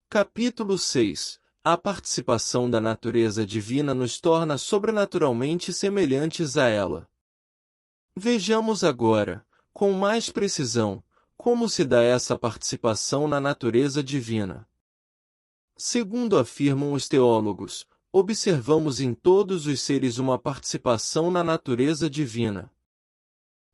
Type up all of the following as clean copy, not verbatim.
Capítulo 6. A participação da natureza divina nos torna sobrenaturalmente semelhantes a ela. Vejamos agora, com mais precisão, como se dá essa participação na natureza divina. Segundo afirmam os teólogos, observamos em todos os seres uma participação na natureza divina.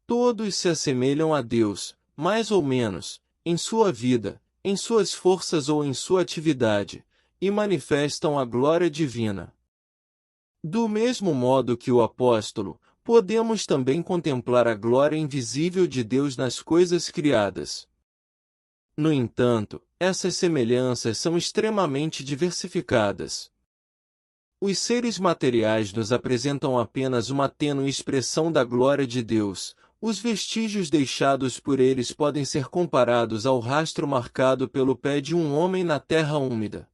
Todos se assemelham a Deus, mais ou menos, em sua vida, em suas forças ou em sua atividade, e manifestam a glória divina. Do mesmo modo que o apóstolo, podemos também contemplar a glória invisível de Deus nas coisas criadas. No entanto, essas semelhanças são extremamente diversificadas. Os seres materiais nos apresentam apenas uma tênue expressão da glória de Deus. Os vestígios deixados por eles podem ser comparados ao rastro marcado pelo pé de um homem na terra úmida.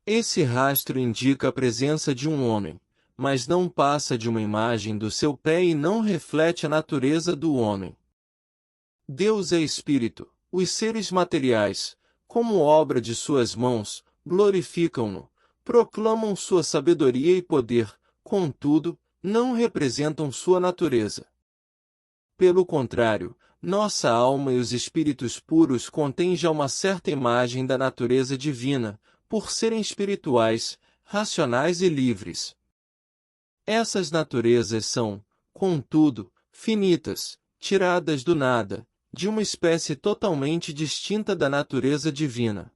Esse rastro indica a presença de um homem, mas não passa de uma imagem do seu pé e não reflete a natureza do homem. Deus é Espírito. Os seres materiais, como obra de suas mãos, glorificam-no, proclamam sua sabedoria e poder, contudo, não representam sua natureza. Pelo contrário, nossa alma e os espíritos puros contêm já uma certa imagem da natureza divina, por serem espirituais, racionais e livres. Essas naturezas são, contudo, finitas, tiradas do nada, de uma espécie totalmente distinta da natureza divina.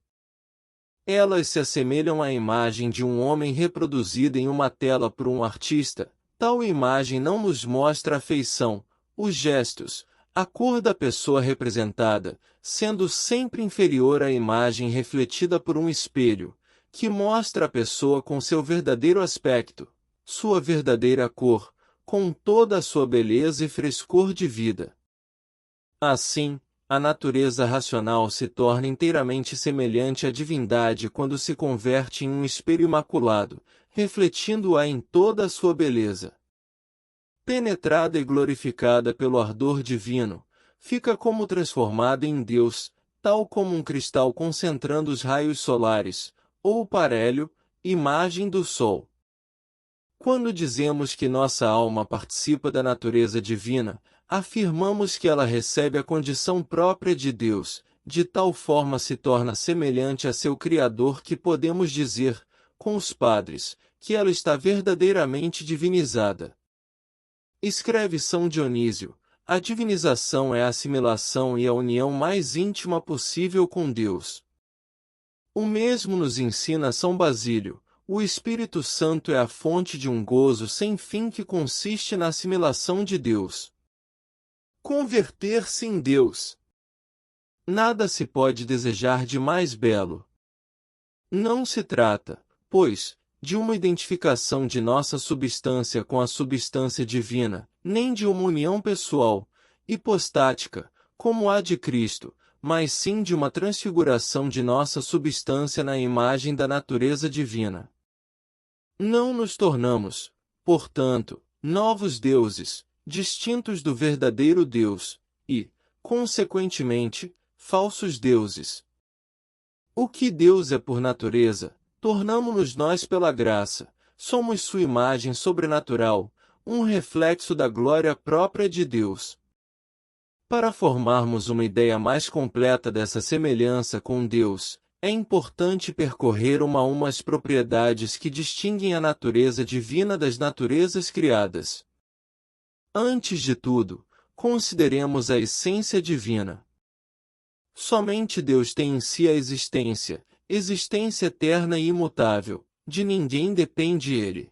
Elas se assemelham à imagem de um homem reproduzida em uma tela por um artista. Tal imagem não nos mostra a feição, os gestos, a cor da pessoa representada, sendo sempre inferior à imagem refletida por um espelho, que mostra a pessoa com seu verdadeiro aspecto, sua verdadeira cor, com toda a sua beleza e frescor de vida. Assim, a natureza racional se torna inteiramente semelhante à divindade quando se converte em um espelho imaculado, refletindo-a em toda a sua beleza. Penetrada e glorificada pelo ardor divino, fica como transformada em Deus, tal como um cristal concentrando os raios solares, ou o parélio, imagem do Sol. Quando dizemos que nossa alma participa da natureza divina, afirmamos que ela recebe a condição própria de Deus, de tal forma se torna semelhante a seu Criador que podemos dizer, com os padres, que ela está verdadeiramente divinizada. Escreve São Dionísio, a divinização é a assimilação e a união mais íntima possível com Deus. O mesmo nos ensina São Basílio. O Espírito Santo é a fonte de um gozo sem fim que consiste na assimilação de Deus. Converter-se em Deus. Nada se pode desejar de mais belo. Não se trata, pois, de uma identificação de nossa substância com a substância divina, nem de uma união pessoal, hipostática, como a de Cristo, mas sim de uma transfiguração de nossa substância na imagem da natureza divina. Não nos tornamos, portanto, novos deuses, distintos do verdadeiro Deus, e, consequentemente, falsos deuses. O que Deus é por natureza, tornamo-nos nós pela graça, somos sua imagem sobrenatural, um reflexo da glória própria de Deus. Para formarmos uma ideia mais completa dessa semelhança com Deus, é importante percorrer uma a uma as propriedades que distinguem a natureza divina das naturezas criadas. Antes de tudo, consideremos a essência divina. Somente Deus tem em si a existência eterna e imutável, de ninguém depende ele.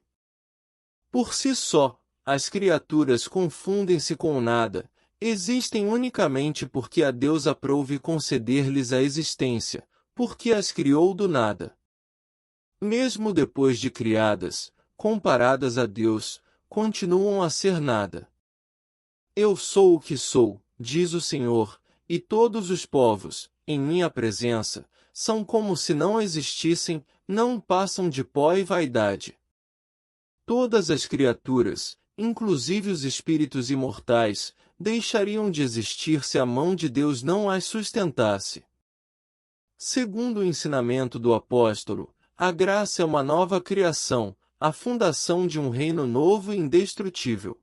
Por si só, as criaturas confundem-se com o nada, existem unicamente porque a Deus aprouve conceder-lhes a existência, porque as criou do nada. Mesmo depois de criadas, comparadas a Deus, continuam a ser nada. Eu sou o que sou, diz o Senhor, e todos os povos, em minha presença, são como se não existissem, não passam de pó e vaidade. Todas as criaturas, inclusive os espíritos imortais, deixariam de existir se a mão de Deus não as sustentasse. Segundo o ensinamento do apóstolo, a graça é uma nova criação, a fundação de um reino novo e indestrutível.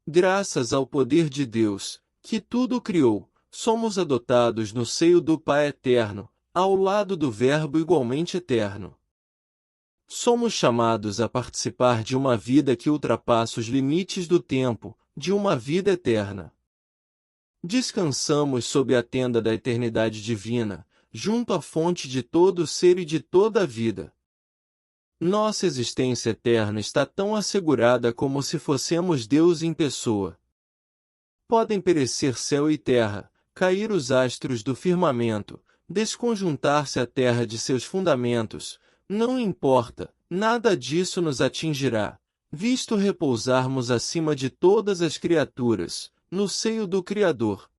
Graças ao poder de Deus, que tudo criou, somos adotados no seio do Pai eterno, ao lado do Verbo igualmente eterno. Somos chamados a participar de uma vida que ultrapassa os limites do tempo, de uma vida eterna. Descansamos sob a tenda da eternidade divina, junto à fonte de todo ser e de toda a vida. Nossa existência eterna está tão assegurada como se fossemos Deus em pessoa. Podem perecer céu e terra, cair os astros do firmamento, desconjuntar-se a terra de seus fundamentos, não importa, nada disso nos atingirá, visto repousarmos acima de todas as criaturas, no seio do Criador.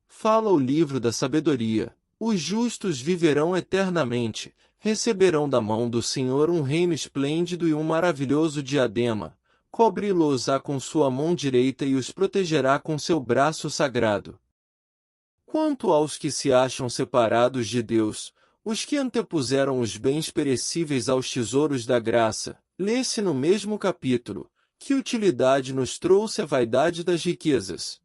Fala o livro da sabedoria: os justos viverão eternamente, receberão da mão do Senhor um reino esplêndido e um maravilhoso diadema, cobri-los-á com sua mão direita e os protegerá com seu braço sagrado. Quanto aos que se acham separados de Deus, os que antepuseram os bens perecíveis aos tesouros da graça, lê-se no mesmo capítulo: que utilidade nos trouxe a vaidade das riquezas?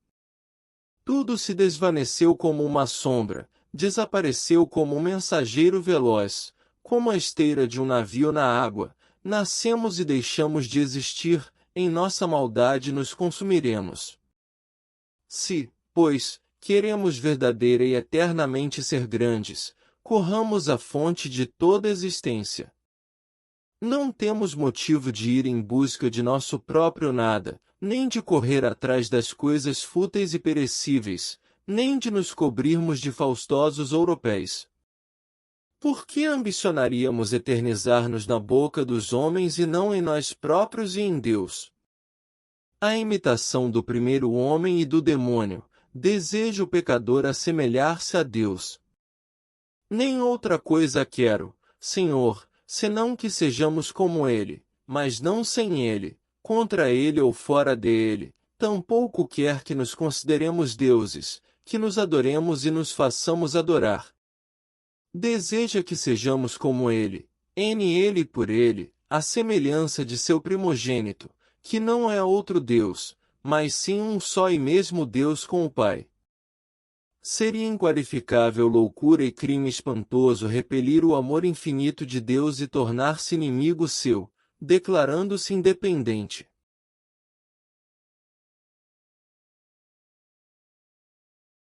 Tudo se desvaneceu como uma sombra, desapareceu como um mensageiro veloz, como a esteira de um navio na água, nascemos e deixamos de existir, em nossa maldade nos consumiremos. Se, pois, queremos verdadeira e eternamente ser grandes, corramos à fonte de toda existência. Não temos motivo de ir em busca de nosso próprio nada, nem de correr atrás das coisas fúteis e perecíveis, nem de nos cobrirmos de faustosos ouropéis. Por que ambicionaríamos eternizar-nos na boca dos homens e não em nós próprios e em Deus? A imitação do primeiro homem e do demônio, deseja o pecador assemelhar-se a Deus. Nem outra coisa quero, Senhor, senão que sejamos como Ele, mas não sem Ele, contra Ele ou fora dele. Tampouco quer que nos consideremos deuses, que nos adoremos e nos façamos adorar. Deseja que sejamos como Ele, em Ele e por Ele, à semelhança de seu primogênito, que não é outro Deus, mas sim um só e mesmo Deus com o Pai. Seria inqualificável loucura e crime espantoso repelir o amor infinito de Deus e tornar-se inimigo seu, declarando-se independente.